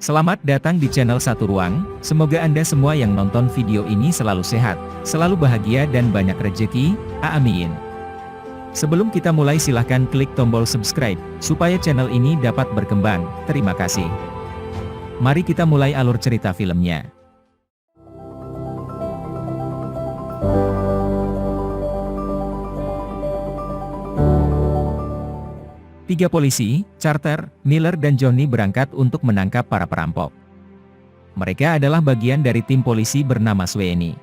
Selamat datang di channel Satu Ruang, semoga Anda semua yang nonton video ini selalu sehat, selalu bahagia dan banyak rejeki, amin. Sebelum kita mulai silahkan klik tombol subscribe, supaya channel ini dapat berkembang, terima kasih. Mari kita mulai alur cerita filmnya. Tiga polisi, Carter, Miller dan Johnny berangkat untuk menangkap para perampok. Mereka adalah bagian dari tim polisi bernama Sweeney.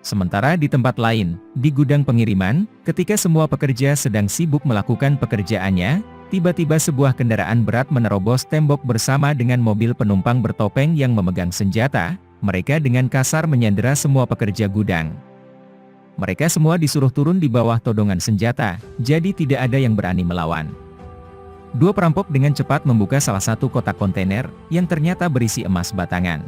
Sementara di tempat lain, di gudang pengiriman, ketika semua pekerja sedang sibuk melakukan pekerjaannya, tiba-tiba sebuah kendaraan berat menerobos tembok bersama dengan mobil penumpang bertopeng yang memegang senjata. Mereka dengan kasar menyandera semua pekerja gudang. Mereka semua disuruh turun di bawah todongan senjata, jadi tidak ada yang berani melawan. Dua perampok dengan cepat membuka salah satu kotak kontainer, yang ternyata berisi emas batangan.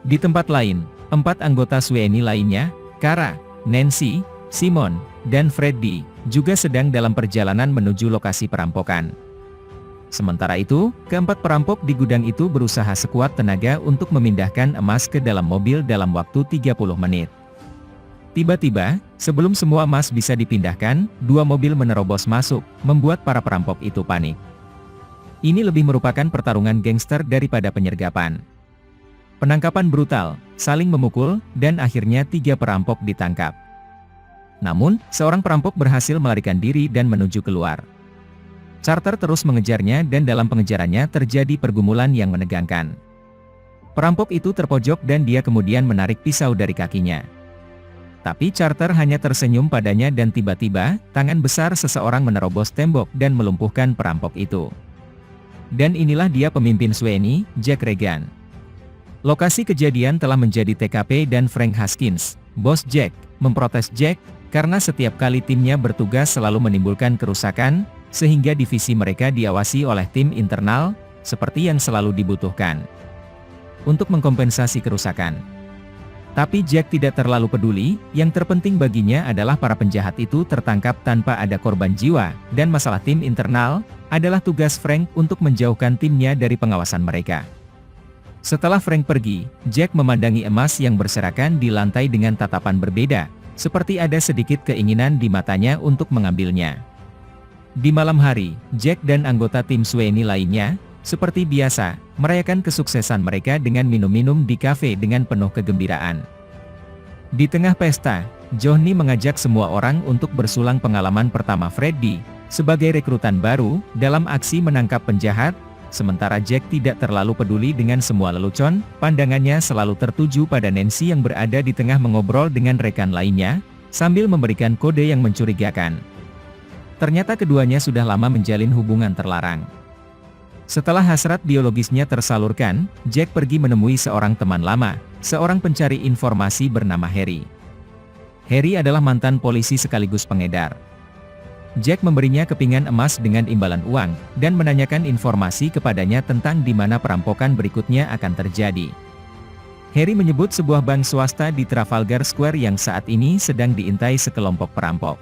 Di tempat lain, 4 anggota Sweeney lainnya, Kara, Nancy, Simon, dan Freddy, juga sedang dalam perjalanan menuju lokasi perampokan. Sementara itu, keempat perampok di gudang itu berusaha sekuat tenaga untuk memindahkan emas ke dalam mobil dalam waktu 30 menit. Tiba-tiba, sebelum semua emas bisa dipindahkan, 2 mobil menerobos masuk, membuat para perampok itu panik. Ini lebih merupakan pertarungan gangster daripada penyergapan. Penangkapan brutal, saling memukul, dan akhirnya 3 perampok ditangkap. Namun, seorang perampok berhasil melarikan diri dan menuju keluar. Carter terus mengejarnya dan dalam pengejarannya terjadi pergumulan yang menegangkan. Perampok itu terpojok dan dia kemudian menarik pisau dari kakinya. Tapi Carter hanya tersenyum padanya dan tiba-tiba, tangan besar seseorang menerobos tembok dan melumpuhkan perampok itu. Dan inilah dia pemimpin Sweeney, Jack Regan. Lokasi kejadian telah menjadi TKP dan Frank Haskins, bos Jack, memprotes Jack, karena setiap kali timnya bertugas selalu menimbulkan kerusakan, sehingga divisi mereka diawasi oleh tim internal, seperti yang selalu dibutuhkan untuk mengkompensasi kerusakan. Tapi Jack tidak terlalu peduli, yang terpenting baginya adalah para penjahat itu tertangkap tanpa ada korban jiwa, dan masalah tim internal, adalah tugas Frank untuk menjauhkan timnya dari pengawasan mereka. Setelah Frank pergi, Jack memandangi emas yang berserakan di lantai dengan tatapan berbeda, seperti ada sedikit keinginan di matanya untuk mengambilnya. Di malam hari, Jack dan anggota tim Sweeney lainnya, seperti biasa, merayakan kesuksesan mereka dengan minum-minum di kafe dengan penuh kegembiraan. Di tengah pesta, Johnny mengajak semua orang untuk bersulang pengalaman pertama Freddy, sebagai rekrutan baru, dalam aksi menangkap penjahat, sementara Jack tidak terlalu peduli dengan semua lelucon, pandangannya selalu tertuju pada Nancy yang berada di tengah mengobrol dengan rekan lainnya, sambil memberikan kode yang mencurigakan. Ternyata keduanya sudah lama menjalin hubungan terlarang. Setelah hasrat biologisnya tersalurkan, Jack pergi menemui seorang teman lama, seorang pencari informasi bernama Harry. Harry adalah mantan polisi sekaligus pengedar. Jack memberinya kepingan emas dengan imbalan uang, dan menanyakan informasi kepadanya tentang di mana perampokan berikutnya akan terjadi. Harry menyebut sebuah bank swasta di Trafalgar Square yang saat ini sedang diintai sekelompok perampok.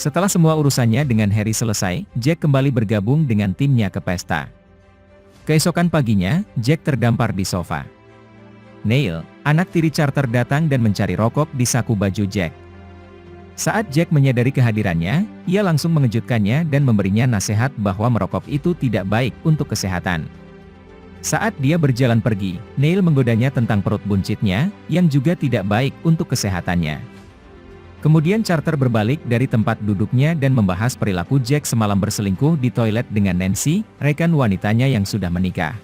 Setelah semua urusannya dengan Harry selesai, Jack kembali bergabung dengan timnya ke pesta. Keesokan paginya, Jack terdampar di sofa. Neil, anak tiri Carter datang dan mencari rokok di saku baju Jack. Saat Jack menyadari kehadirannya, ia langsung mengejutkannya dan memberinya nasihat bahwa merokok itu tidak baik untuk kesehatan. Saat dia berjalan pergi, Neil menggodanya tentang perut buncitnya, yang juga tidak baik untuk kesehatannya. Kemudian Carter berbalik dari tempat duduknya dan membahas perilaku Jack semalam berselingkuh di toilet dengan Nancy, rekan wanitanya yang sudah menikah.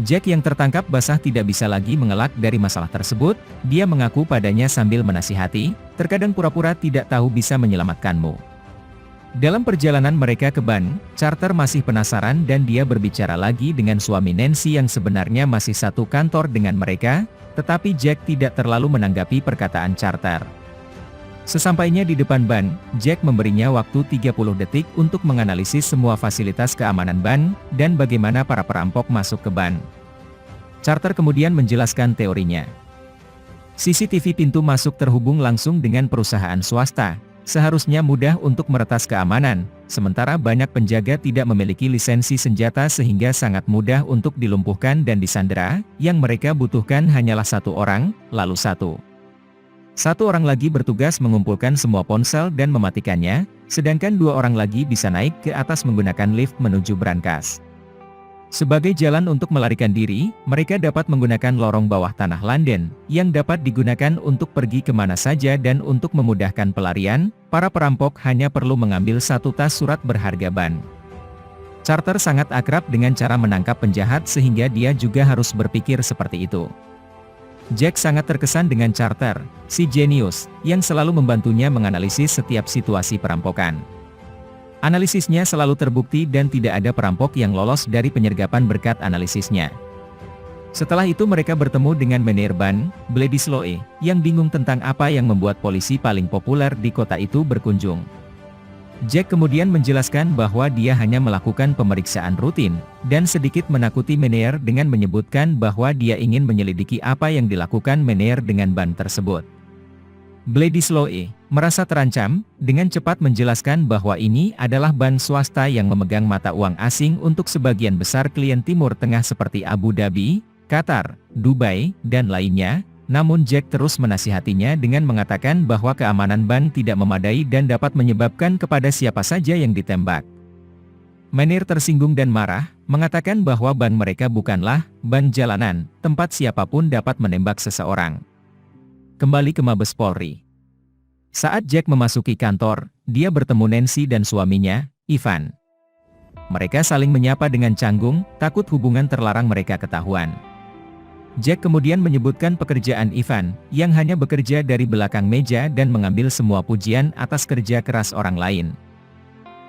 Jack yang tertangkap basah tidak bisa lagi mengelak dari masalah tersebut, dia mengaku padanya sambil menasihati, terkadang pura-pura tidak tahu bisa menyelamatkanmu. Dalam perjalanan mereka ke bank, Carter masih penasaran dan dia berbicara lagi dengan suami Nancy yang sebenarnya masih satu kantor dengan mereka, tetapi Jack tidak terlalu menanggapi perkataan Carter. Sesampainya di depan ban, Jack memberinya waktu 30 detik untuk menganalisis semua fasilitas keamanan ban, dan bagaimana para perampok masuk ke ban. Carter kemudian menjelaskan teorinya. CCTV pintu masuk terhubung langsung dengan perusahaan swasta, seharusnya mudah untuk meretas keamanan, sementara banyak penjaga tidak memiliki lisensi senjata sehingga sangat mudah untuk dilumpuhkan dan disandera, yang mereka butuhkan hanyalah satu orang, lalu satu orang lagi bertugas mengumpulkan semua ponsel dan mematikannya, sedangkan 2 orang lagi bisa naik ke atas menggunakan lift menuju brankas. Sebagai jalan untuk melarikan diri, mereka dapat menggunakan lorong bawah tanah London, yang dapat digunakan untuk pergi kemana saja dan untuk memudahkan pelarian, para perampok hanya perlu mengambil 1 tas surat berharga ban. Carter sangat akrab dengan cara menangkap penjahat sehingga dia juga harus berpikir seperti itu. Jack sangat terkesan dengan Carter, si jenius, yang selalu membantunya menganalisis setiap situasi perampokan. Analisisnya selalu terbukti dan tidak ada perampok yang lolos dari penyergapan berkat analisisnya. Setelah itu mereka bertemu dengan Meneer Ban, Bledisloe, yang bingung tentang apa yang membuat polisi paling populer di kota itu berkunjung. Jack kemudian menjelaskan bahwa dia hanya melakukan pemeriksaan rutin, dan sedikit menakuti Meneer dengan menyebutkan bahwa dia ingin menyelidiki apa yang dilakukan Meneer dengan ban tersebut. Bledisloe merasa terancam, dengan cepat menjelaskan bahwa ini adalah ban swasta yang memegang mata uang asing untuk sebagian besar klien Timur Tengah seperti Abu Dhabi, Qatar, Dubai, dan lainnya, namun Jack terus menasihatinya dengan mengatakan bahwa keamanan ban tidak memadai dan dapat menyebabkan kepada siapa saja yang ditembak. Meneer tersinggung dan marah, mengatakan bahwa ban mereka bukanlah ban jalanan, tempat siapapun dapat menembak seseorang. Kembali ke Mabes Polri. Saat Jack memasuki kantor, dia bertemu Nancy dan suaminya, Ivan. Mereka saling menyapa dengan canggung, takut hubungan terlarang mereka ketahuan. Jack kemudian menyebutkan pekerjaan Ivan, yang hanya bekerja dari belakang meja dan mengambil semua pujian atas kerja keras orang lain.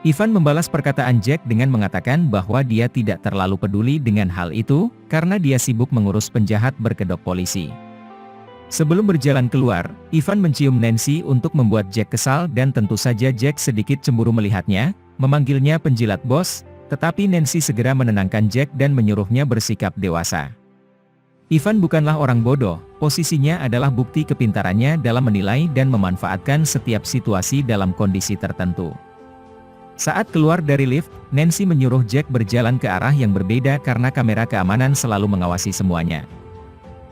Ivan membalas perkataan Jack dengan mengatakan bahwa dia tidak terlalu peduli dengan hal itu, karena dia sibuk mengurus penjahat berkedok polisi. Sebelum berjalan keluar, Ivan mencium Nancy untuk membuat Jack kesal dan tentu saja Jack sedikit cemburu melihatnya, memanggilnya penjilat bos, tetapi Nancy segera menenangkan Jack dan menyuruhnya bersikap dewasa. Ivan bukanlah orang bodoh, posisinya adalah bukti kepintarannya dalam menilai dan memanfaatkan setiap situasi dalam kondisi tertentu. Saat keluar dari lift, Nancy menyuruh Jack berjalan ke arah yang berbeda karena kamera keamanan selalu mengawasi semuanya.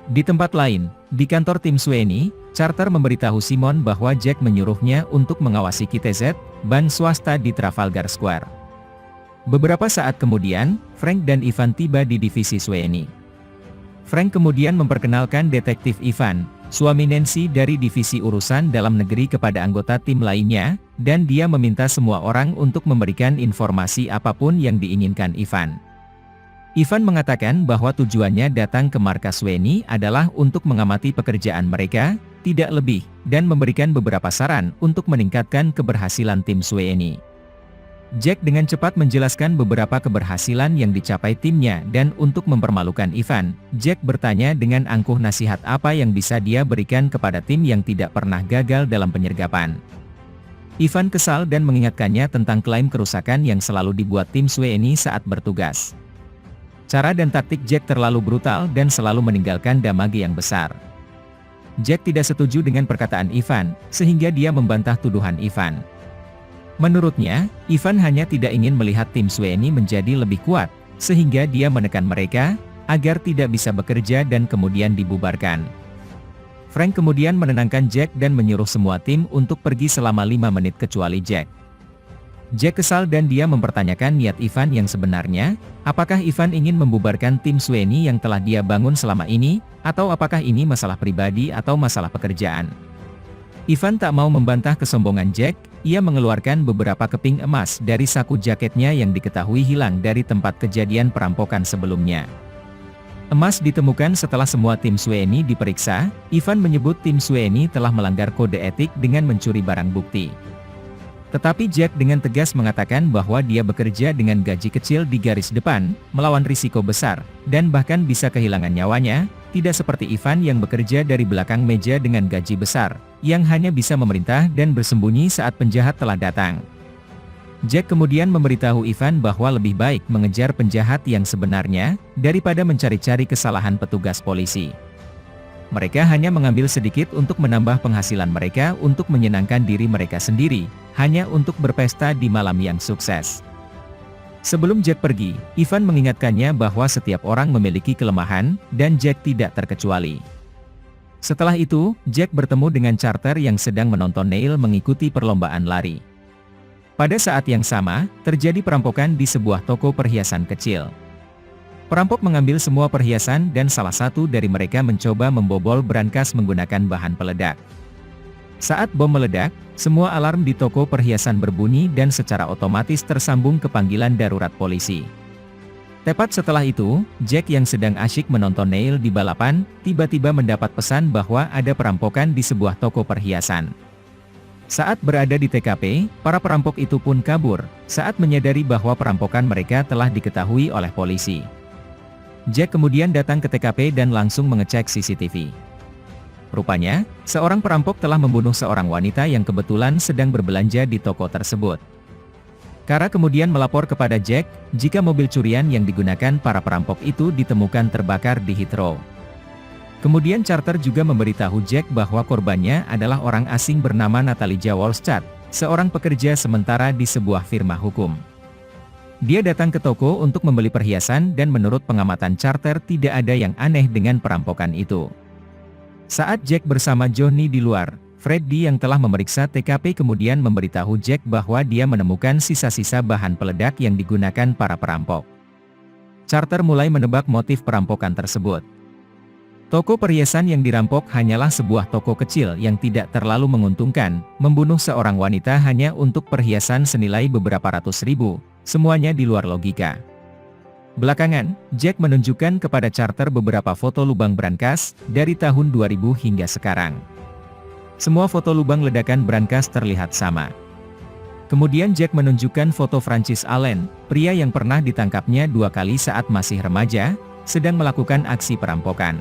Di tempat lain, di kantor tim Sweeney, Carter memberitahu Simon bahwa Jack menyuruhnya untuk mengawasi KTZ, ban swasta di Trafalgar Square. Beberapa saat kemudian, Frank dan Ivan tiba di divisi Sweeney. Frank kemudian memperkenalkan detektif Ivan, suami Nancy dari divisi urusan dalam negeri kepada anggota tim lainnya, dan dia meminta semua orang untuk memberikan informasi apapun yang diinginkan Ivan. Ivan mengatakan bahwa tujuannya datang ke markas Sweeney adalah untuk mengamati pekerjaan mereka, tidak lebih, dan memberikan beberapa saran untuk meningkatkan keberhasilan tim Sweeney. Jack dengan cepat menjelaskan beberapa keberhasilan yang dicapai timnya dan untuk mempermalukan Ivan, Jack bertanya dengan angkuh nasihat apa yang bisa dia berikan kepada tim yang tidak pernah gagal dalam penyergapan. Ivan kesal dan mengingatkannya tentang klaim kerusakan yang selalu dibuat tim Sweeney saat bertugas. Cara dan taktik Jack terlalu brutal dan selalu meninggalkan damage yang besar. Jack tidak setuju dengan perkataan Ivan, sehingga dia membantah tuduhan Ivan. Menurutnya, Ivan hanya tidak ingin melihat tim Sweeney menjadi lebih kuat, sehingga dia menekan mereka, agar tidak bisa bekerja dan kemudian dibubarkan. Frank kemudian menenangkan Jack dan menyuruh semua tim untuk pergi selama 5 menit kecuali Jack. Jack kesal dan dia mempertanyakan niat Ivan yang sebenarnya, apakah Ivan ingin membubarkan tim Sweeney yang telah dia bangun selama ini, atau apakah ini masalah pribadi atau masalah pekerjaan. Ivan tak mau membantah kesombongan Jack, ia mengeluarkan beberapa keping emas dari saku jaketnya yang diketahui hilang dari tempat kejadian perampokan sebelumnya. Emas ditemukan setelah semua tim Sweeney diperiksa, Ivan menyebut tim Sweeney telah melanggar kode etik dengan mencuri barang bukti. Tetapi Jack dengan tegas mengatakan bahwa dia bekerja dengan gaji kecil di garis depan, melawan risiko besar, dan bahkan bisa kehilangan nyawanya, tidak seperti Ivan yang bekerja dari belakang meja dengan gaji besar, yang hanya bisa memerintah dan bersembunyi saat penjahat telah datang. Jack kemudian memberitahu Ivan bahwa lebih baik mengejar penjahat yang sebenarnya, daripada mencari-cari kesalahan petugas polisi. Mereka hanya mengambil sedikit untuk menambah penghasilan mereka untuk menyenangkan diri mereka sendiri, hanya untuk berpesta di malam yang sukses. Sebelum Jack pergi, Ivan mengingatkannya bahwa setiap orang memiliki kelemahan, dan Jack tidak terkecuali. Setelah itu, Jack bertemu dengan Carter yang sedang menonton Neil mengikuti perlombaan lari. Pada saat yang sama, terjadi perampokan di sebuah toko perhiasan kecil. Perampok mengambil semua perhiasan dan salah satu dari mereka mencoba membobol brankas menggunakan bahan peledak. Saat bom meledak, semua alarm di toko perhiasan berbunyi dan secara otomatis tersambung ke panggilan darurat polisi. Tepat setelah itu, Jack yang sedang asyik menonton Neil di balapan, tiba-tiba mendapat pesan bahwa ada perampokan di sebuah toko perhiasan. Saat berada di TKP, para perampok itu pun kabur, saat menyadari bahwa perampokan mereka telah diketahui oleh polisi. Jack kemudian datang ke TKP dan langsung mengecek CCTV. Rupanya, seorang perampok telah membunuh seorang wanita yang kebetulan sedang berbelanja di toko tersebut. Kara kemudian melapor kepada Jack, jika mobil curian yang digunakan para perampok itu ditemukan terbakar di Heathrow. Kemudian Carter juga memberitahu Jack bahwa korbannya adalah orang asing bernama Natalia Wallstad, seorang pekerja sementara di sebuah firma hukum. Dia datang ke toko untuk membeli perhiasan dan menurut pengamatan Carter tidak ada yang aneh dengan perampokan itu. Saat Jack bersama Johnny di luar, Freddy yang telah memeriksa TKP kemudian memberitahu Jack bahwa dia menemukan sisa-sisa bahan peledak yang digunakan para perampok. Carter mulai menebak motif perampokan tersebut. Toko perhiasan yang dirampok hanyalah sebuah toko kecil yang tidak terlalu menguntungkan, membunuh seorang wanita hanya untuk perhiasan senilai beberapa ratus ribu. Semuanya di luar logika. Belakangan, Jack menunjukkan kepada Carter beberapa foto lubang brankas, dari tahun 2000 hingga sekarang. Semua foto lubang ledakan brankas terlihat sama. Kemudian Jack menunjukkan foto Francis Allen, pria yang pernah ditangkapnya 2 kali saat masih remaja, sedang melakukan aksi perampokan.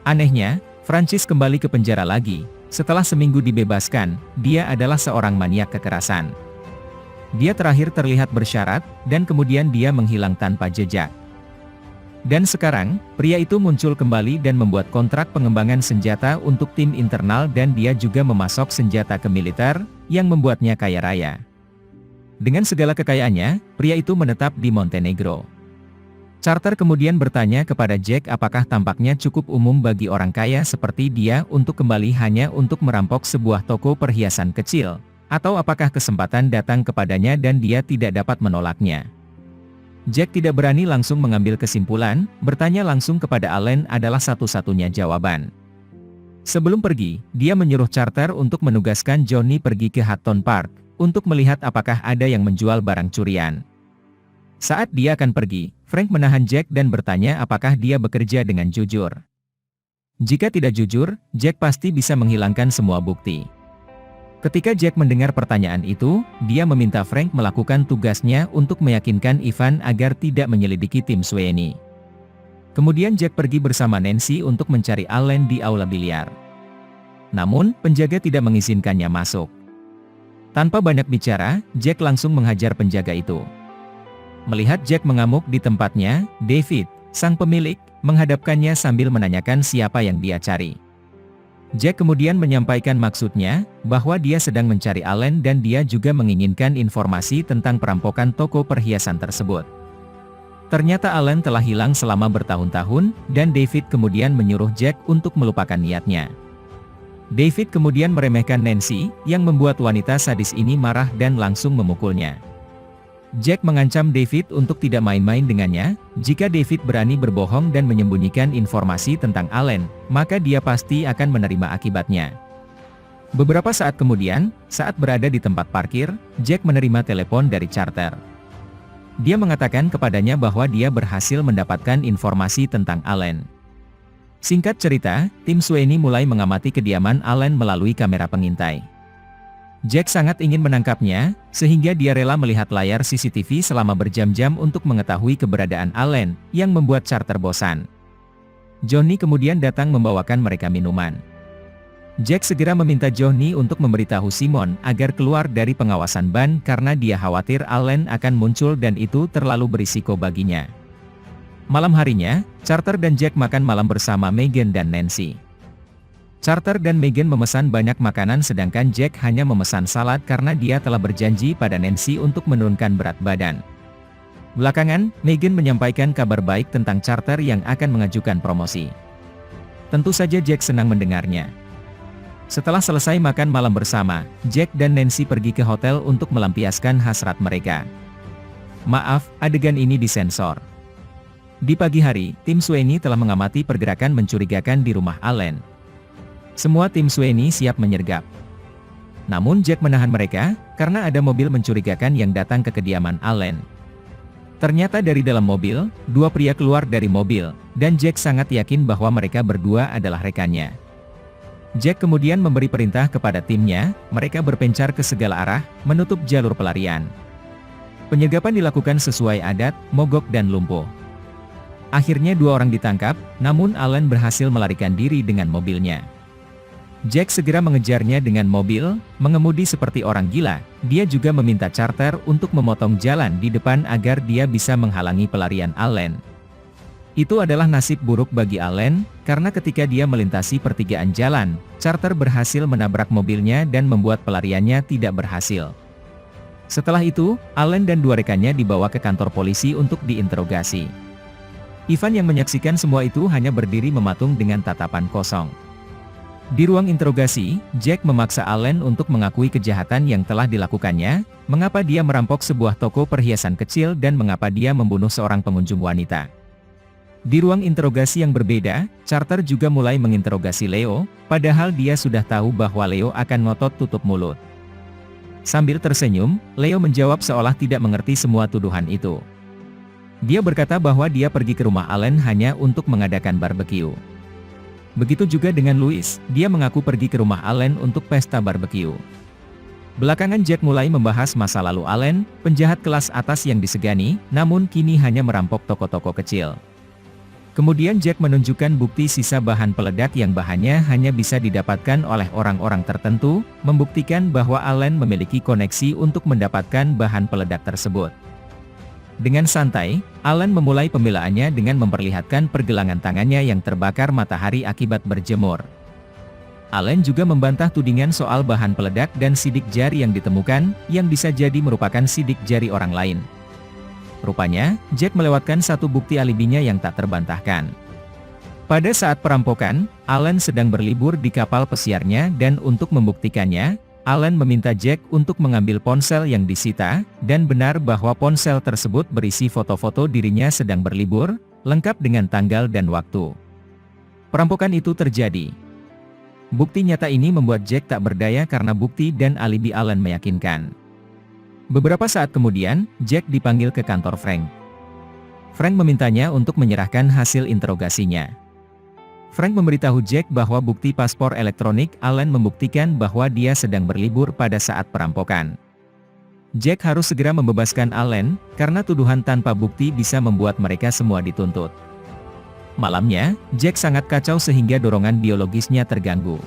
Anehnya, Francis kembali ke penjara lagi. Setelah seminggu dibebaskan, dia adalah seorang maniak kekerasan. Dia terakhir terlihat bersyarat, dan kemudian dia menghilang tanpa jejak. Dan sekarang, pria itu muncul kembali dan membuat kontrak pengembangan senjata untuk tim internal dan dia juga memasok senjata ke militer, yang membuatnya kaya raya. Dengan segala kekayaannya, pria itu menetap di Montenegro. Carter kemudian bertanya kepada Jack apakah tampaknya cukup umum bagi orang kaya seperti dia untuk kembali hanya untuk merampok sebuah toko perhiasan kecil. Atau apakah kesempatan datang kepadanya dan dia tidak dapat menolaknya. Jack tidak berani langsung mengambil kesimpulan, bertanya langsung kepada Allen adalah satu-satunya jawaban. Sebelum pergi, dia menyuruh Carter untuk menugaskan Johnny pergi ke Hutton Park, untuk melihat apakah ada yang menjual barang curian. Saat dia akan pergi, Frank menahan Jack dan bertanya apakah dia bekerja dengan jujur. Jika tidak jujur, Jack pasti bisa menghilangkan semua bukti. Ketika Jack mendengar pertanyaan itu, dia meminta Frank melakukan tugasnya untuk meyakinkan Ivan agar tidak menyelidiki tim Sweeney. Kemudian Jack pergi bersama Nancy untuk mencari Allen di aula biliar. Namun, penjaga tidak mengizinkannya masuk. Tanpa banyak bicara, Jack langsung menghajar penjaga itu. Melihat Jack mengamuk di tempatnya, David, sang pemilik, menghadapkannya sambil menanyakan siapa yang dia cari. Jack kemudian menyampaikan maksudnya, bahwa dia sedang mencari Allen dan dia juga menginginkan informasi tentang perampokan toko perhiasan tersebut. Ternyata Allen telah hilang selama bertahun-tahun, dan David kemudian menyuruh Jack untuk melupakan niatnya. David kemudian meremehkan Nancy, yang membuat wanita sadis ini marah dan langsung memukulnya. Jack mengancam David untuk tidak main-main dengannya, jika David berani berbohong dan menyembunyikan informasi tentang Allen, maka dia pasti akan menerima akibatnya. Beberapa saat kemudian, saat berada di tempat parkir, Jack menerima telepon dari Carter. Dia mengatakan kepadanya bahwa dia berhasil mendapatkan informasi tentang Allen. Singkat cerita, tim Sweeney mulai mengamati kediaman Allen melalui kamera pengintai. Jack sangat ingin menangkapnya, sehingga dia rela melihat layar CCTV selama berjam-jam untuk mengetahui keberadaan Allen, yang membuat Carter bosan. Johnny kemudian datang membawakan mereka minuman. Jack segera meminta Johnny untuk memberitahu Simon agar keluar dari pengawasan ban karena dia khawatir Allen akan muncul dan itu terlalu berisiko baginya. Malam harinya, Carter dan Jack makan malam bersama Megan dan Nancy. Carter dan Megan memesan banyak makanan sedangkan Jack hanya memesan salad karena dia telah berjanji pada Nancy untuk menurunkan berat badan. Belakangan, Megan menyampaikan kabar baik tentang Carter yang akan mengajukan promosi. Tentu saja Jack senang mendengarnya. Setelah selesai makan malam bersama, Jack dan Nancy pergi ke hotel untuk melampiaskan hasrat mereka. Maaf, adegan ini disensor. Di pagi hari, tim Sweeney telah mengamati pergerakan mencurigakan di rumah Allen. Semua tim Sweeney siap menyergap. Namun Jack menahan mereka, karena ada mobil mencurigakan yang datang ke kediaman Allen. Ternyata dari dalam mobil, dua pria keluar dari mobil, dan Jack sangat yakin bahwa mereka berdua adalah rekannya. Jack kemudian memberi perintah kepada timnya, mereka berpencar ke segala arah, menutup jalur pelarian. Penyergapan dilakukan sesuai adat, mogok dan lumpuh. Akhirnya dua orang ditangkap, namun Allen berhasil melarikan diri dengan mobilnya. Jack segera mengejarnya dengan mobil, mengemudi seperti orang gila. Dia juga meminta Carter untuk memotong jalan di depan agar dia bisa menghalangi pelarian Allen. Itu adalah nasib buruk bagi Allen, karena ketika dia melintasi pertigaan jalan, Carter berhasil menabrak mobilnya dan membuat pelariannya tidak berhasil. Setelah itu, Allen dan dua rekannya dibawa ke kantor polisi untuk diinterogasi. Ivan yang menyaksikan semua itu hanya berdiri mematung dengan tatapan kosong. Di ruang interogasi, Jack memaksa Allen untuk mengakui kejahatan yang telah dilakukannya, mengapa dia merampok sebuah toko perhiasan kecil dan mengapa dia membunuh seorang pengunjung wanita. Di ruang interogasi yang berbeda, Carter juga mulai menginterogasi Leo, padahal dia sudah tahu bahwa Leo akan ngotot tutup mulut. Sambil tersenyum, Leo menjawab seolah tidak mengerti semua tuduhan itu. Dia berkata bahwa dia pergi ke rumah Allen hanya untuk mengadakan barbeque. Begitu juga dengan Louis, dia mengaku pergi ke rumah Allen untuk pesta barbeque. Belakangan Jack mulai membahas masa lalu Allen, penjahat kelas atas yang disegani, namun kini hanya merampok toko-toko kecil. Kemudian Jack menunjukkan bukti sisa bahan peledak yang bahannya hanya bisa didapatkan oleh orang-orang tertentu, membuktikan bahwa Allen memiliki koneksi untuk mendapatkan bahan peledak tersebut. Dengan santai, Allen memulai pembelaannya dengan memperlihatkan pergelangan tangannya yang terbakar matahari akibat berjemur. Allen juga membantah tudingan soal bahan peledak dan sidik jari yang ditemukan, yang bisa jadi merupakan sidik jari orang lain. Rupanya, Jack melewatkan satu bukti alibinya yang tak terbantahkan. Pada saat perampokan, Allen sedang berlibur di kapal pesiarnya dan untuk membuktikannya, Allen meminta Jack untuk mengambil ponsel yang disita, dan benar bahwa ponsel tersebut berisi foto-foto dirinya sedang berlibur, lengkap dengan tanggal dan waktu. Perampokan itu terjadi. Bukti nyata ini membuat Jack tak berdaya karena bukti dan alibi Allen meyakinkan. Beberapa saat kemudian, Jack dipanggil ke kantor Frank. Frank memintanya untuk menyerahkan hasil interogasinya. Frank memberitahu Jack bahwa bukti paspor elektronik Allen membuktikan bahwa dia sedang berlibur pada saat perampokan. Jack harus segera membebaskan Allen, karena tuduhan tanpa bukti bisa membuat mereka semua dituntut. Malamnya, Jack sangat kacau sehingga dorongan biologisnya terganggu.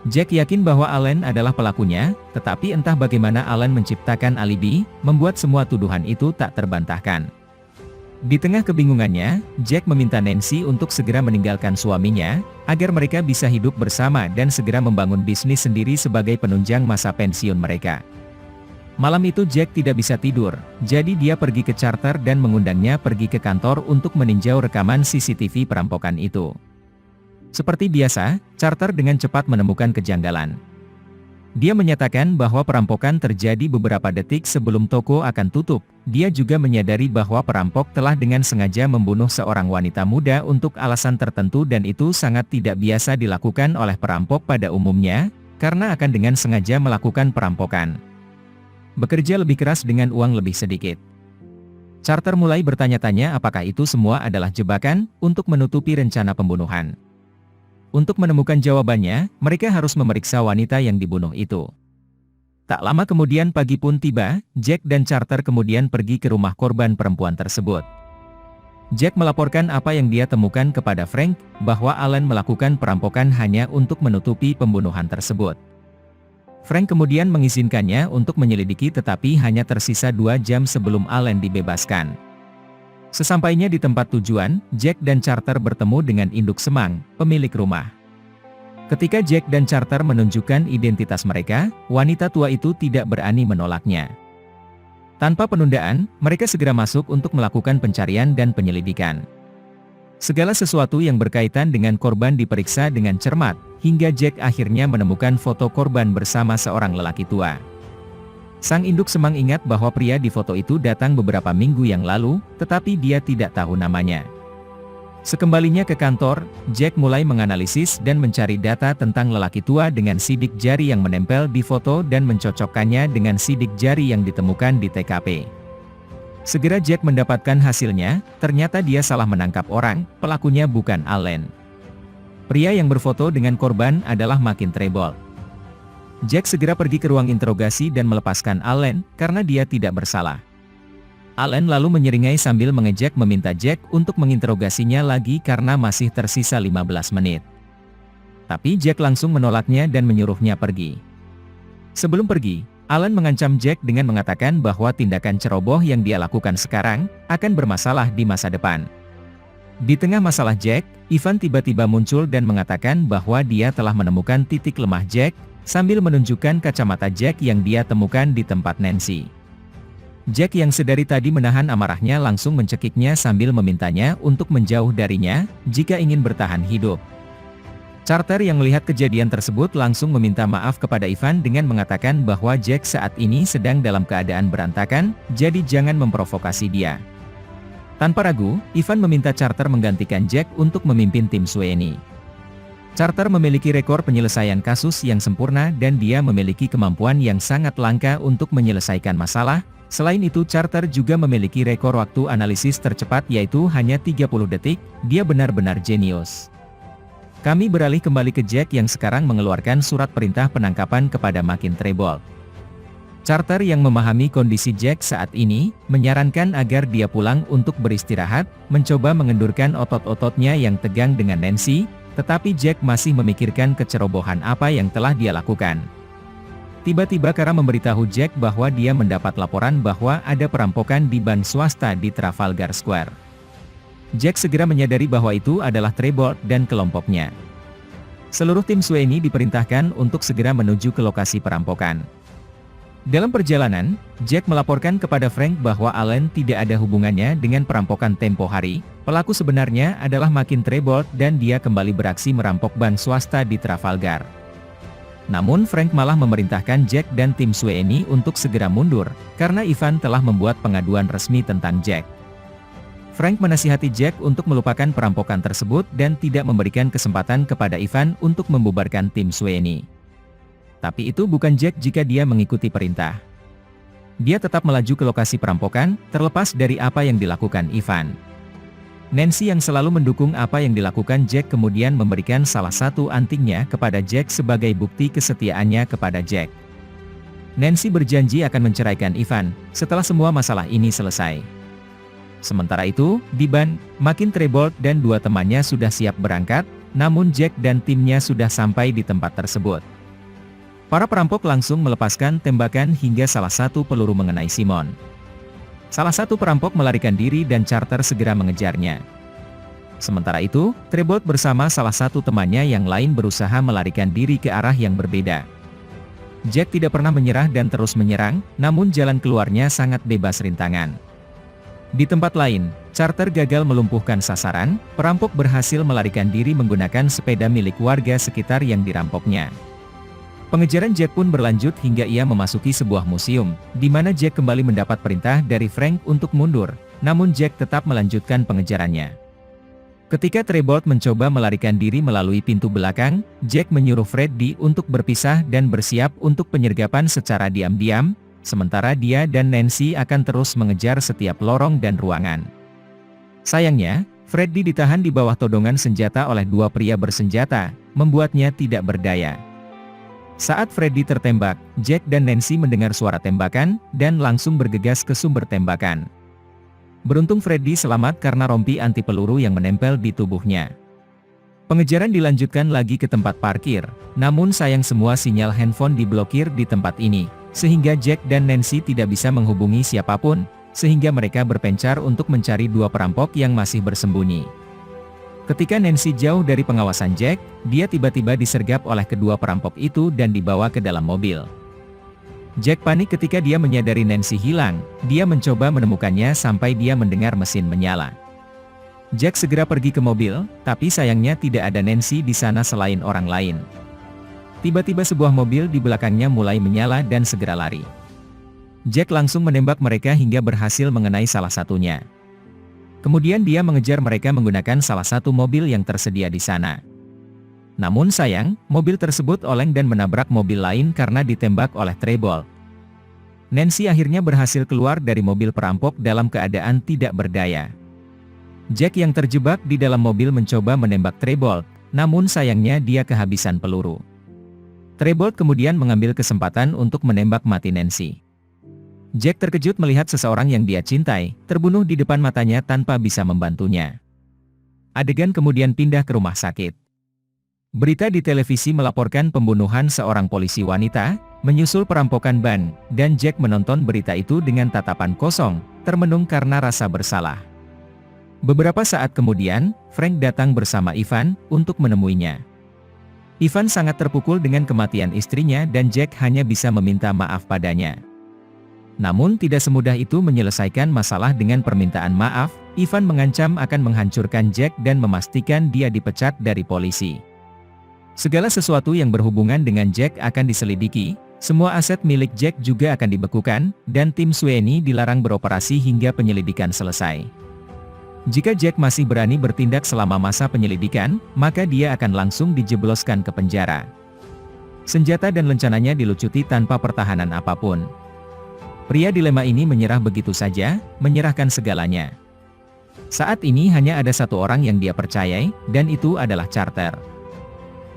Jack yakin bahwa Allen adalah pelakunya, tetapi entah bagaimana Allen menciptakan alibi, membuat semua tuduhan itu tak terbantahkan. Di tengah kebingungannya, Jack meminta Nancy untuk segera meninggalkan suaminya, agar mereka bisa hidup bersama dan segera membangun bisnis sendiri sebagai penunjang masa pensiun mereka. Malam itu Jack tidak bisa tidur, jadi dia pergi ke Carter dan mengundangnya pergi ke kantor untuk meninjau rekaman CCTV perampokan itu. Seperti biasa, Carter dengan cepat menemukan kejanggalan. Dia menyatakan bahwa perampokan terjadi beberapa detik sebelum toko akan tutup. Dia juga menyadari bahwa perampok telah dengan sengaja membunuh seorang wanita muda untuk alasan tertentu dan itu sangat tidak biasa dilakukan oleh perampok pada umumnya, karena akan dengan sengaja melakukan perampokan. Bekerja lebih keras dengan uang lebih sedikit. Carter mulai bertanya-tanya apakah itu semua adalah jebakan untuk menutupi rencana pembunuhan. Untuk menemukan jawabannya, mereka harus memeriksa wanita yang dibunuh itu. Tak lama kemudian pagi pun tiba, Jack dan Carter kemudian pergi ke rumah korban perempuan tersebut. Jack melaporkan apa yang dia temukan kepada Frank, bahwa Allen melakukan perampokan hanya untuk menutupi pembunuhan tersebut. Frank kemudian mengizinkannya untuk menyelidiki tetapi hanya tersisa 2 jam sebelum Allen dibebaskan. Sesampainya di tempat tujuan, Jack dan Carter bertemu dengan induk semang, pemilik rumah. Ketika Jack dan Carter menunjukkan identitas mereka, wanita tua itu tidak berani menolaknya. Tanpa penundaan, mereka segera masuk untuk melakukan pencarian dan penyelidikan. Segala sesuatu yang berkaitan dengan korban diperiksa dengan cermat, hingga Jack akhirnya menemukan foto korban bersama seorang lelaki tua. Sang induk semang ingat bahwa pria di foto itu datang beberapa minggu yang lalu, tetapi dia tidak tahu namanya. Sekembalinya ke kantor, Jack mulai menganalisis dan mencari data tentang lelaki tua dengan sidik jari yang menempel di foto dan mencocokkannya dengan sidik jari yang ditemukan di TKP. Segera Jack mendapatkan hasilnya, ternyata dia salah menangkap orang, pelakunya bukan Allen. Pria yang berfoto dengan korban adalah Makin Trebold. Jack segera pergi ke ruang interogasi dan melepaskan Allen, karena dia tidak bersalah. Allen lalu menyeringai sambil mengejek meminta Jack untuk menginterogasinya lagi karena masih tersisa 15 menit. Tapi Jack langsung menolaknya dan menyuruhnya pergi. Sebelum pergi, Allen mengancam Jack dengan mengatakan bahwa tindakan ceroboh yang dia lakukan sekarang, akan bermasalah di masa depan. Di tengah masalah Jack, Ivan tiba-tiba muncul dan mengatakan bahwa dia telah menemukan titik lemah Jack, sambil menunjukkan kacamata Jack yang dia temukan di tempat Nancy. Jack yang sedari tadi menahan amarahnya langsung mencekiknya sambil memintanya untuk menjauh darinya, jika ingin bertahan hidup. Carter yang melihat kejadian tersebut langsung meminta maaf kepada Ivan dengan mengatakan bahwa Jack saat ini sedang dalam keadaan berantakan, jadi jangan memprovokasi dia. Tanpa ragu, Ivan meminta Carter menggantikan Jack untuk memimpin tim Sweeney. Carter memiliki rekor penyelesaian kasus yang sempurna dan dia memiliki kemampuan yang sangat langka untuk menyelesaikan masalah. Selain itu Carter juga memiliki rekor waktu analisis tercepat yaitu hanya 30 detik, dia benar-benar jenius. Kami beralih kembali ke Jack yang sekarang mengeluarkan surat perintah penangkapan kepada Makin Trebold. Carter yang memahami kondisi Jack saat ini, menyarankan agar dia pulang untuk beristirahat, mencoba mengendurkan otot-ototnya yang tegang dengan Nancy, tetapi Jack masih memikirkan kecerobohan apa yang telah dia lakukan. Tiba-tiba Kara memberitahu Jack bahwa dia mendapat laporan bahwa ada perampokan di bank swasta di Trafalgar Square. Jack segera menyadari bahwa itu adalah Trebold dan kelompoknya. Seluruh tim Sweeney diperintahkan untuk segera menuju ke lokasi perampokan. Dalam perjalanan, Jack melaporkan kepada Frank bahwa Allen tidak ada hubungannya dengan perampokan tempo hari. Pelaku sebenarnya adalah Makin Trebold dan dia kembali beraksi merampok bank swasta di Trafalgar. Namun Frank malah memerintahkan Jack dan tim Sweeney untuk segera mundur, karena Ivan telah membuat pengaduan resmi tentang Jack. Frank menasihati Jack untuk melupakan perampokan tersebut dan tidak memberikan kesempatan kepada Ivan untuk membubarkan tim Sweeney. Tapi itu bukan Jack jika dia mengikuti perintah. Dia tetap melaju ke lokasi perampokan, terlepas dari apa yang dilakukan Ivan. Nancy yang selalu mendukung apa yang dilakukan Jack kemudian memberikan salah satu antingnya kepada Jack sebagai bukti kesetiaannya kepada Jack. Nancy berjanji akan menceraikan Ivan, setelah semua masalah ini selesai. Sementara itu, di ban, Makin Trebold dan dua temannya sudah siap berangkat, namun Jack dan timnya sudah sampai di tempat tersebut. Para perampok langsung melepaskan tembakan hingga salah satu peluru mengenai Simon. Salah satu perampok melarikan diri dan Carter segera mengejarnya. Sementara itu, Trebold bersama salah satu temannya yang lain berusaha melarikan diri ke arah yang berbeda. Jack tidak pernah menyerah dan terus menyerang, namun jalan keluarnya sangat bebas rintangan. Di tempat lain, Carter gagal melumpuhkan sasaran, perampok berhasil melarikan diri menggunakan sepeda milik warga sekitar yang dirampoknya. Pengejaran Jack pun berlanjut hingga ia memasuki sebuah museum, di mana Jack kembali mendapat perintah dari Frank untuk mundur, namun Jack tetap melanjutkan pengejarannya. Ketika Trebold mencoba melarikan diri melalui pintu belakang, Jack menyuruh Freddy untuk berpisah dan bersiap untuk penyergapan secara diam-diam, sementara dia dan Nancy akan terus mengejar setiap lorong dan ruangan. Sayangnya, Freddy ditahan di bawah todongan senjata oleh dua pria bersenjata, membuatnya tidak berdaya. Saat Freddy tertembak, Jack dan Nancy mendengar suara tembakan, dan langsung bergegas ke sumber tembakan. Beruntung Freddy selamat karena rompi anti peluru yang menempel di tubuhnya. Pengejaran dilanjutkan lagi ke tempat parkir, namun sayang semua sinyal handphone diblokir di tempat ini, sehingga Jack dan Nancy tidak bisa menghubungi siapapun. sehingga mereka berpencar untuk mencari dua perampok yang masih bersembunyi. Ketika Nancy jauh dari pengawasan Jack, dia tiba-tiba disergap oleh kedua perampok itu dan dibawa ke dalam mobil. Jack panik ketika dia menyadari Nancy hilang, dia mencoba menemukannya sampai dia mendengar mesin menyala. Jack segera pergi ke mobil, tapi sayangnya tidak ada Nancy di sana selain orang lain. Tiba-tiba sebuah mobil di belakangnya mulai menyala dan segera lari. Jack langsung menembak mereka hingga berhasil mengenai salah satunya. Kemudian dia mengejar mereka menggunakan salah satu mobil yang tersedia di sana. Namun sayang, mobil tersebut oleng dan menabrak mobil lain karena ditembak oleh Trebold. Nancy akhirnya berhasil keluar dari mobil perampok dalam keadaan tidak berdaya. Jack yang terjebak di dalam mobil mencoba menembak Trebold, namun sayangnya dia kehabisan peluru. Trebold kemudian mengambil kesempatan untuk menembak mati Nancy. Jack terkejut melihat seseorang yang dia cintai, terbunuh di depan matanya tanpa bisa membantunya. Adegan kemudian pindah ke rumah sakit. Berita di televisi melaporkan pembunuhan seorang polisi wanita, menyusul perampokan ban, dan Jack menonton berita itu dengan tatapan kosong, termenung karena rasa bersalah. Beberapa saat kemudian, Frank datang bersama Ivan, untuk menemuinya. Ivan sangat terpukul dengan kematian istrinya dan Jack hanya bisa meminta maaf padanya. Namun tidak semudah itu menyelesaikan masalah dengan permintaan maaf, Ivan mengancam akan menghancurkan Jack dan memastikan dia dipecat dari polisi. Segala sesuatu yang berhubungan dengan Jack akan diselidiki, semua aset milik Jack juga akan dibekukan, dan tim Sweeney dilarang beroperasi hingga penyelidikan selesai. Jika Jack masih berani bertindak selama masa penyelidikan, maka dia akan langsung dijebloskan ke penjara. Senjata dan lencananya dilucuti tanpa pertahanan apapun. Pria dilema ini menyerah begitu saja, menyerahkan segalanya. Saat ini hanya ada satu orang yang dia percayai, dan itu adalah Carter.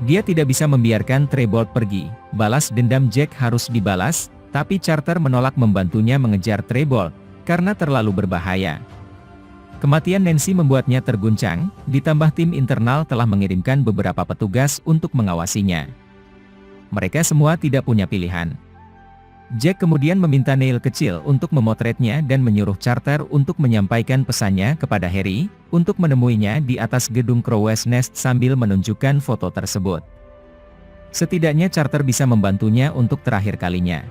Dia tidak bisa membiarkan Trebold pergi, balas dendam Jack harus dibalas, tapi Carter menolak membantunya mengejar Trebold, karena terlalu berbahaya. Kematian Nancy membuatnya terguncang, ditambah tim internal telah mengirimkan beberapa petugas untuk mengawasinya. Mereka semua tidak punya pilihan. Jack kemudian meminta Neil kecil untuk memotretnya dan menyuruh Carter untuk menyampaikan pesannya kepada Harry, untuk menemuinya di atas gedung Crow's Nest sambil menunjukkan foto tersebut. Setidaknya Carter bisa membantunya untuk terakhir kalinya.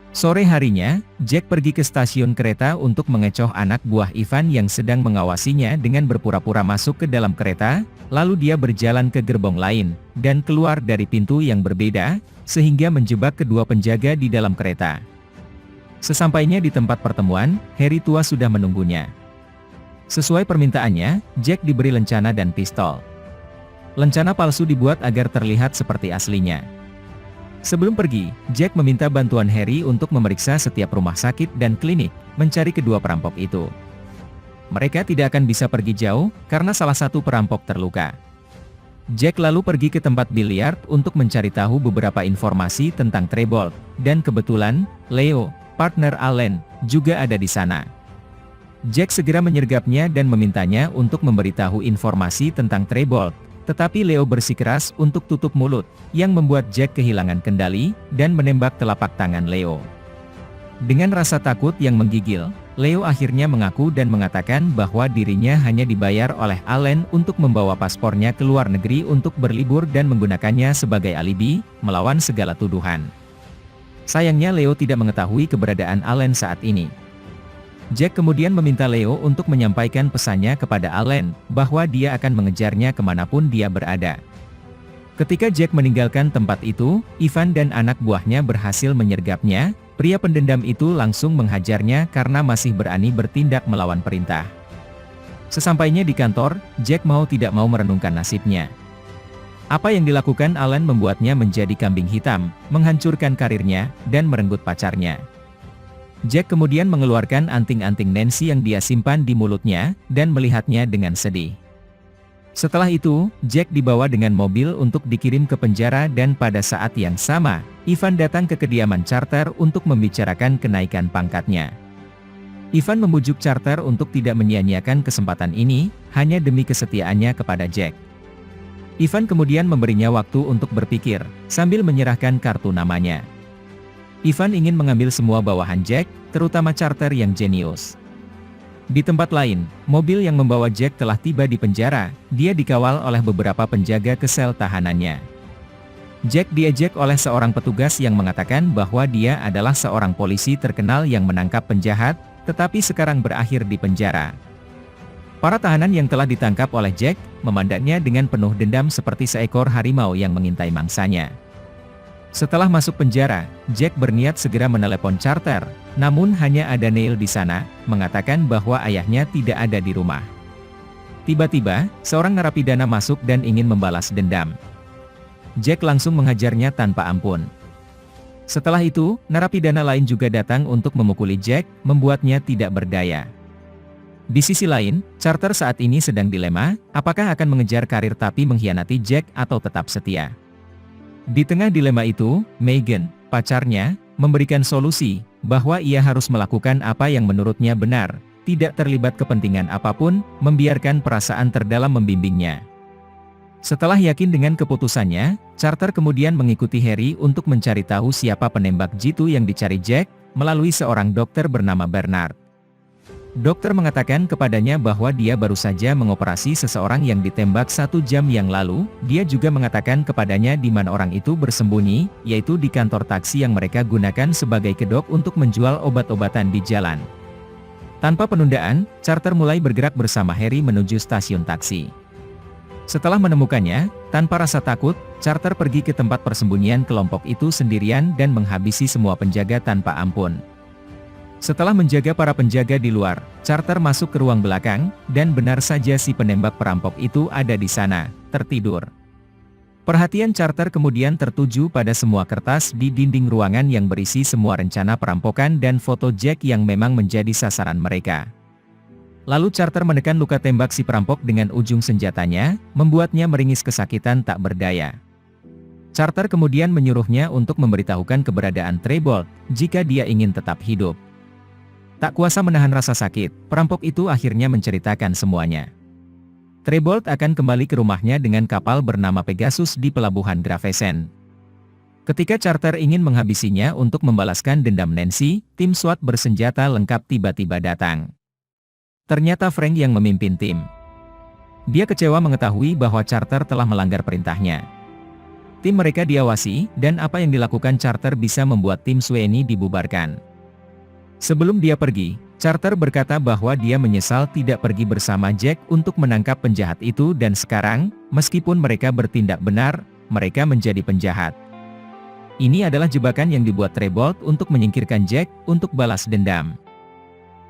Sore harinya, Jack pergi ke stasiun kereta untuk mengecoh anak buah Ivan yang sedang mengawasinya dengan berpura-pura masuk ke dalam kereta, lalu dia berjalan ke gerbong lain, dan keluar dari pintu yang berbeda, sehingga menjebak kedua penjaga di dalam kereta. Sesampainya di tempat pertemuan, Harry tua sudah menunggunya. Sesuai permintaannya, Jack diberi lencana dan pistol. Lencana palsu dibuat agar terlihat seperti aslinya. Sebelum pergi, Jack meminta bantuan Harry untuk memeriksa setiap rumah sakit dan klinik, mencari kedua perampok itu. Mereka tidak akan bisa pergi jauh, karena salah satu perampok terluka. Jack lalu pergi ke tempat biliar untuk mencari tahu beberapa informasi tentang Trebold, dan kebetulan, Leo, partner Allen, juga ada di sana. Jack segera menyergapnya dan memintanya untuk memberitahu informasi tentang Trebold, tetapi Leo bersikeras untuk tutup mulut, yang membuat Jack kehilangan kendali, dan menembak telapak tangan Leo. Dengan rasa takut yang menggigil, Leo akhirnya mengaku dan mengatakan bahwa dirinya hanya dibayar oleh Allen untuk membawa paspornya ke luar negeri untuk berlibur dan menggunakannya sebagai alibi, melawan segala tuduhan. Sayangnya Leo tidak mengetahui keberadaan Allen saat ini. Jack kemudian meminta Leo untuk menyampaikan pesannya kepada Allen, bahwa dia akan mengejarnya kemanapun dia berada. Ketika Jack meninggalkan tempat itu, Ivan dan anak buahnya berhasil menyergapnya. Pria pendendam itu langsung menghajarnya karena masih berani bertindak melawan perintah. Sesampainya di kantor, Jack mau tidak mau merenungkan nasibnya. Apa yang dilakukan Allen membuatnya menjadi kambing hitam, menghancurkan karirnya, dan merenggut pacarnya. Jack kemudian mengeluarkan anting-anting Nancy yang dia simpan di mulutnya, dan melihatnya dengan sedih. Setelah itu, Jack dibawa dengan mobil untuk dikirim ke penjara dan pada saat yang sama, Ivan datang ke kediaman Carter untuk membicarakan kenaikan pangkatnya. Ivan membujuk Carter untuk tidak menyia-nyiakan kesempatan ini, hanya demi kesetiaannya kepada Jack. Ivan kemudian memberinya waktu untuk berpikir, sambil menyerahkan kartu namanya. Ivan ingin mengambil semua bawahan Jack, terutama Carter yang jenius. Di tempat lain, mobil yang membawa Jack telah tiba di penjara, dia dikawal oleh beberapa penjaga ke sel tahanannya. Jack diejek oleh seorang petugas yang mengatakan bahwa dia adalah seorang polisi terkenal yang menangkap penjahat, tetapi sekarang berakhir di penjara. Para tahanan yang telah ditangkap oleh Jack, memandangnya dengan penuh dendam seperti seekor harimau yang mengintai mangsanya. Setelah masuk penjara, Jack berniat segera menelepon Carter, namun hanya ada Neil di sana, mengatakan bahwa ayahnya tidak ada di rumah. Tiba-tiba, seorang narapidana masuk dan ingin membalas dendam. Jack langsung menghajarnya tanpa ampun. Setelah itu, narapidana lain juga datang untuk memukuli Jack, membuatnya tidak berdaya. Di sisi lain, Carter saat ini sedang dilema, apakah akan mengejar karir tapi mengkhianati Jack atau tetap setia. Di tengah dilema itu, Megan, pacarnya, memberikan solusi, bahwa ia harus melakukan apa yang menurutnya benar, tidak terlibat kepentingan apapun, membiarkan perasaan terdalam membimbingnya. Setelah yakin dengan keputusannya, Carter kemudian mengikuti Harry untuk mencari tahu siapa penembak jitu yang dicari Jack, melalui seorang dokter bernama Bernard. Dokter mengatakan kepadanya bahwa dia baru saja mengoperasi seseorang yang ditembak 1 jam yang lalu. Dia juga mengatakan kepadanya di mana orang itu bersembunyi, yaitu di kantor taksi yang mereka gunakan sebagai kedok untuk menjual obat-obatan di jalan. Tanpa penundaan, Carter mulai bergerak bersama Harry menuju stasiun taksi. Setelah menemukannya, tanpa rasa takut, Carter pergi ke tempat persembunyian kelompok itu sendirian dan menghabisi semua penjaga tanpa ampun. Setelah menjaga para penjaga di luar, Carter masuk ke ruang belakang, dan benar saja si penembak perampok itu ada di sana, tertidur. Perhatian Carter kemudian tertuju pada semua kertas di dinding ruangan yang berisi semua rencana perampokan dan foto Jack yang memang menjadi sasaran mereka. Lalu Carter menekan luka tembak si perampok dengan ujung senjatanya, membuatnya meringis kesakitan tak berdaya. Carter kemudian menyuruhnya untuk memberitahukan keberadaan Trebold, jika dia ingin tetap hidup. Tak kuasa menahan rasa sakit, perampok itu akhirnya menceritakan semuanya. Trebold akan kembali ke rumahnya dengan kapal bernama Pegasus di pelabuhan Gravesend. Ketika Carter ingin menghabisinya untuk membalaskan dendam Nancy, tim SWAT bersenjata lengkap tiba-tiba datang. Ternyata Frank yang memimpin tim. Dia kecewa mengetahui bahwa Carter telah melanggar perintahnya. Tim mereka diawasi, dan apa yang dilakukan Carter bisa membuat tim Sweeney dibubarkan. Sebelum dia pergi, Carter berkata bahwa dia menyesal tidak pergi bersama Jack untuk menangkap penjahat itu dan sekarang, meskipun mereka bertindak benar, mereka menjadi penjahat. Ini adalah jebakan yang dibuat Trebold untuk menyingkirkan Jack untuk balas dendam.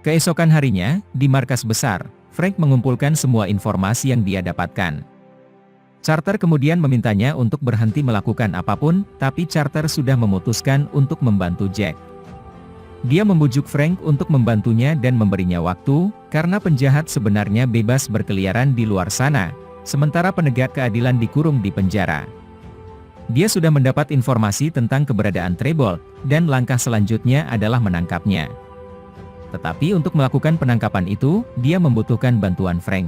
Keesokan harinya, di markas besar, Frank mengumpulkan semua informasi yang dia dapatkan. Carter kemudian memintanya untuk berhenti melakukan apapun, tapi Carter sudah memutuskan untuk membantu Jack. Dia membujuk Frank untuk membantunya dan memberinya waktu, karena penjahat sebenarnya bebas berkeliaran di luar sana, sementara penegak keadilan dikurung di penjara. Dia sudah mendapat informasi tentang keberadaan Trebold, dan langkah selanjutnya adalah menangkapnya. Tetapi untuk melakukan penangkapan itu, dia membutuhkan bantuan Frank.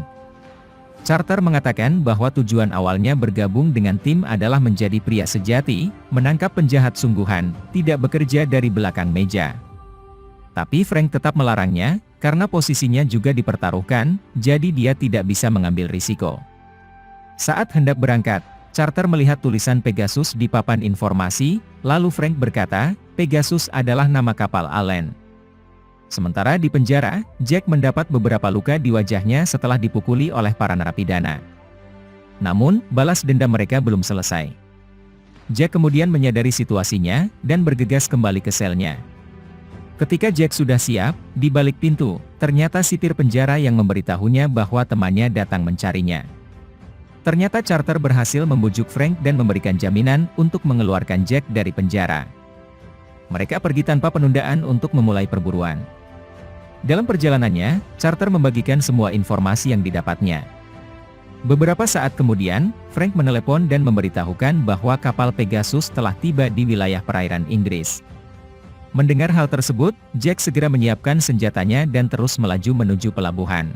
Carter mengatakan bahwa tujuan awalnya bergabung dengan tim adalah menjadi pria sejati, menangkap penjahat sungguhan, tidak bekerja dari belakang meja. Tapi Frank tetap melarangnya, karena posisinya juga dipertaruhkan, jadi dia tidak bisa mengambil risiko. Saat hendak berangkat, Carter melihat tulisan Pegasus di papan informasi, lalu Frank berkata, Pegasus adalah nama kapal Allen. Sementara di penjara, Jack mendapat beberapa luka di wajahnya setelah dipukuli oleh para narapidana. Namun, balas dendam mereka belum selesai. Jack kemudian menyadari situasinya, dan bergegas kembali ke selnya. Ketika Jack sudah siap, di balik pintu, ternyata sipir penjara yang memberitahunya bahwa temannya datang mencarinya. Ternyata Carter berhasil membujuk Frank dan memberikan jaminan untuk mengeluarkan Jack dari penjara. Mereka pergi tanpa penundaan untuk memulai perburuan. Dalam perjalanannya, Carter membagikan semua informasi yang didapatnya. Beberapa saat kemudian, Frank menelepon dan memberitahukan bahwa kapal Pegasus telah tiba di wilayah perairan Inggris. Mendengar hal tersebut, Jack segera menyiapkan senjatanya dan terus melaju menuju pelabuhan.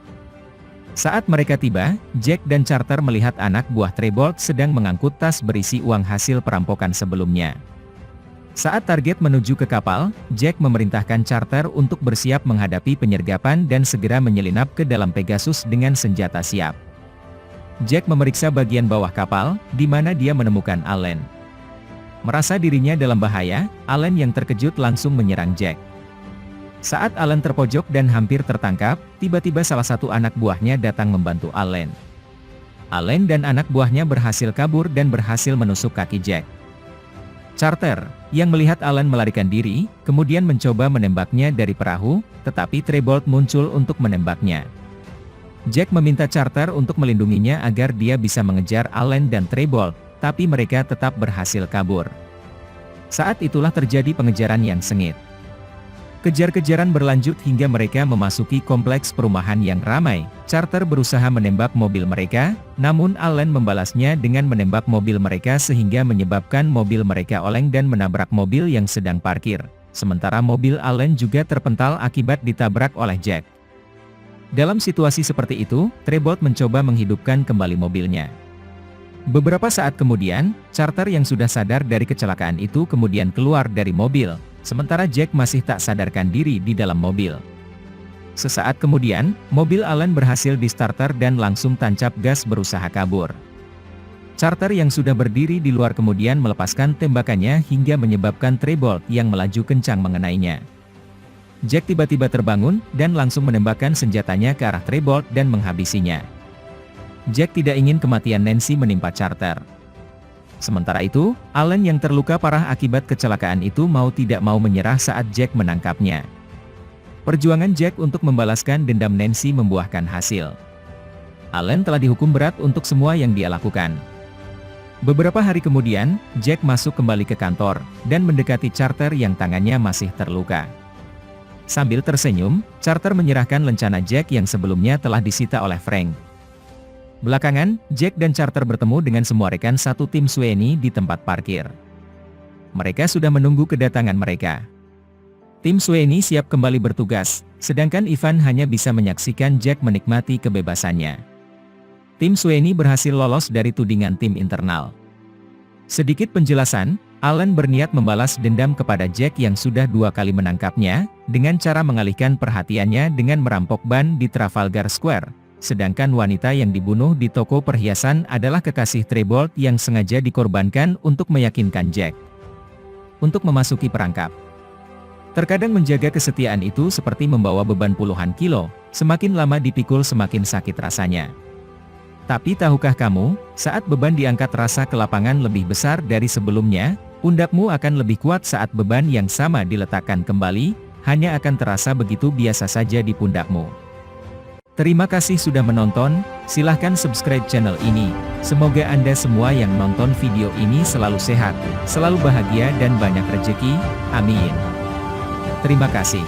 Saat mereka tiba, Jack dan Carter melihat anak buah Trebold sedang mengangkut tas berisi uang hasil perampokan sebelumnya. Saat target menuju ke kapal, Jack memerintahkan Charter untuk bersiap menghadapi penyergapan dan segera menyelinap ke dalam Pegasus dengan senjata siap. Jack memeriksa bagian bawah kapal, di mana dia menemukan Allen. Merasa dirinya dalam bahaya, Allen yang terkejut langsung menyerang Jack. Saat Allen terpojok dan hampir tertangkap, tiba-tiba salah satu anak buahnya datang membantu Allen. Allen dan anak buahnya berhasil kabur dan berhasil menusuk kaki Jack. Charter, yang melihat Allen melarikan diri, kemudian mencoba menembaknya dari perahu, tetapi Trebold muncul untuk menembaknya. Jack meminta Charter untuk melindunginya agar dia bisa mengejar Allen dan Trebold, tapi mereka tetap berhasil kabur. Saat itulah terjadi pengejaran yang sengit. Kejar-kejaran berlanjut hingga mereka memasuki kompleks perumahan yang ramai. Charter berusaha menembak mobil mereka, namun Allen membalasnya dengan menembak mobil mereka sehingga menyebabkan mobil mereka oleng dan menabrak mobil yang sedang parkir. Sementara mobil Allen juga terpental akibat ditabrak oleh Jack. Dalam situasi seperti itu, Trebold mencoba menghidupkan kembali mobilnya. Beberapa saat kemudian, Charter yang sudah sadar dari kecelakaan itu kemudian keluar dari mobil. Sementara Jack masih tak sadarkan diri di dalam mobil. Sesaat kemudian, mobil Allen berhasil di-starter dan langsung tancap gas berusaha kabur. Charter yang sudah berdiri di luar kemudian melepaskan tembakannya hingga menyebabkan Trebold yang melaju kencang mengenainya. Jack tiba-tiba terbangun dan langsung menembakkan senjatanya ke arah Trebold dan menghabisinya. Jack tidak ingin kematian Nancy menimpa Charter. Sementara itu, Allen yang terluka parah akibat kecelakaan itu mau tidak mau menyerah saat Jack menangkapnya. Perjuangan Jack untuk membalaskan dendam Nancy membuahkan hasil. Allen telah dihukum berat untuk semua yang dia lakukan. Beberapa hari kemudian, Jack masuk kembali ke kantor, dan mendekati Charter yang tangannya masih terluka. Sambil tersenyum, Charter menyerahkan lencana Jack yang sebelumnya telah disita oleh Frank. Belakangan, Jack dan Charter bertemu dengan semua rekan satu tim Sweeney di tempat parkir. Mereka sudah menunggu kedatangan mereka. Tim Sweeney siap kembali bertugas, sedangkan Ivan hanya bisa menyaksikan Jack menikmati kebebasannya. Tim Sweeney berhasil lolos dari tudingan tim internal. Sedikit penjelasan, Allen berniat membalas dendam kepada Jack yang sudah 2 kali menangkapnya, dengan cara mengalihkan perhatiannya dengan merampok ban di Trafalgar Square. Sedangkan wanita yang dibunuh di toko perhiasan adalah kekasih Trebold yang sengaja dikorbankan untuk meyakinkan Jack untuk memasuki perangkap. Terkadang menjaga kesetiaan itu seperti membawa beban puluhan kilo, semakin lama dipikul semakin sakit rasanya. Tapi tahukah kamu, saat beban diangkat rasa kelapangan lebih besar dari sebelumnya, pundakmu akan lebih kuat saat beban yang sama diletakkan kembali, hanya akan terasa begitu biasa saja di pundakmu. Terima kasih sudah menonton, silahkan subscribe channel ini. Semoga Anda semua yang nonton video ini selalu sehat, selalu bahagia dan banyak rezeki, amin. Terima kasih.